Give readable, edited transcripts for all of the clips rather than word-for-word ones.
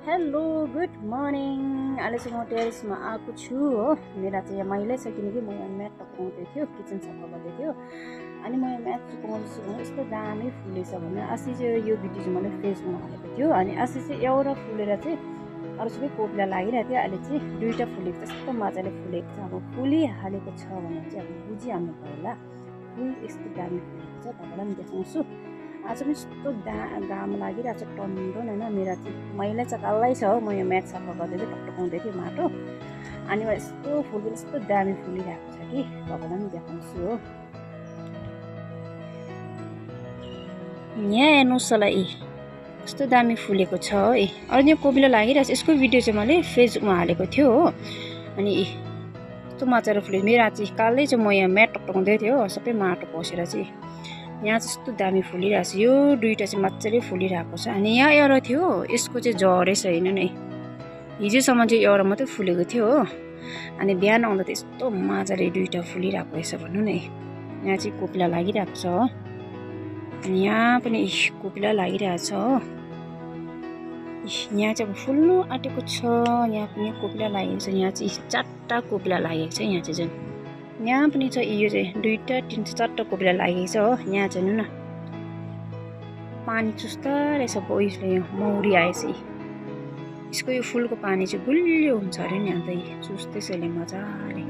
Hello good morning. अहिले चाहिँ म टेरेसमा आएको छु हो। मेरा चाहिँ यहाँ मैलै छ किनकि म यहाँ म्याट टपाउँदै थियो, किचन सफा गर्दै थियो। अनि म यहाँ म्याट टपाउँदैछु भने यस्तो दामी फुलेछ भने अस्ति चाहिँ यो भिडियो चाहिँ मैले फेसबुकमा हालेको थियो। अनि अस्ति चाहिँ एउटा फुलेर चाहिँ अरू सबै कोपिला लागिरहेको थियो। अहिले चाहिँ दुईवटा फुलेको त्यस्तो मजाले फुलेको छ। अब फुलिहालेको छ भने चाहिँ अब बुझिहाल्नु भयो होला फुल यस्तो दामी फुलेको छ। तपाईँलाई पनि देखाउँछु। आज पनि यस्तो घाम लागिरहेको छ टन्डो होइन। मेरा चाहिँ मैला चकालै छ हो। म यहाँ म्याट सफा गर्दै थिएँ, टकटकाउँदै थिएँ माटो। अनि यस्तो फुल पनि यस्तो दामी फुलिरहेको छ कि तपाईँलाई पनि देखाउँछु हो। यहाँ हेर्नुहोस् होला कस्तो दामी फुलेको छ है। अरू यो कोपिला लागिरहेको छ। यसको भिडियो चाहिँ मैले फेसबुकमा हालेको थियो हो। अनि यस्तो मजाले फुल्यो। मेरो चाहिँ कालै चाहिँ म यहाँ म्याट टकटकाउँदै थियो हो। सबै माटो पसेर चाहिँ यहाँ चाहिँ यस्तो दामी फुलिरहेको छ। यो दुईवटा चाहिँ मजाले फुलिरहेको छ। अनि यहाँ एउटा थियो, यसको चाहिँ झरेको छैन नै। हिजोसम्म चाहिँ एउटा मात्रै फुलेको थियो हो। अनि बिहान आउँदा त यस्तो मजाले दुईवटा फुलिरहेको रहेछ भन्नु नै। यहाँ चाहिँ कोपिला लागिरहेको छ हो। अनि यहाँ पनि कोपिला लागिरहेको छ हो। यहाँ चाहिँ अब फुल्नु आँटेको छ। यहाँ पनि कोपिला लागेको छ। यहाँ चाहिँ 4टा कोपिला लागेको छ। यहाँ चाहिँ झन् यहाँ पनि छ। यो चाहिँ 2टा 3टा 4टा कोपिला लागेको छ हो। यहाँ चाहिँ हेर्नु न पानी चुस्ता रहेछ। उयसले यो मौरी आएछ। यसको यो फुलको पानी चाहिँ गुलियो हुन्छ अरे नि। अन्त चुस्दैछ यसले मजाले।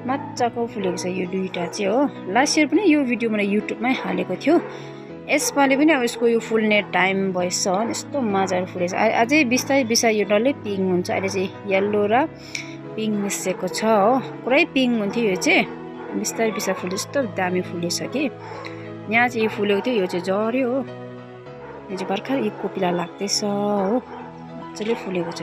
मजाको फुलेको छ यो दुईवटा चाहिँ हो। लास्ट इयर पनि यो भिडियो मैले युट्युबमै हालेको थियो। यसपालि पनि अब यसको यो फुल्ने टाइम भएछ हो। यस्तो मजाले फुलेछ। अझै बिस्तारै बिस्तारै यो डल्लै पिङ्क हुन्छ। अहिले चाहिँ येल्लो र पिङ्क मिसेको छ हो। पुरै पिङ्क हुन्थ्यो यो चाहिँ। बिस्तारै बिस्तारै फुल्यो। यस्तो दामी फुलेछ कि यहाँ चाहिँ यो फुलेको थियो, यो चाहिँ झऱ्यो हो। यो चाहिँ भर्खर एक कोपिला लाग्दैछ हो। मजाले फुलेको छ।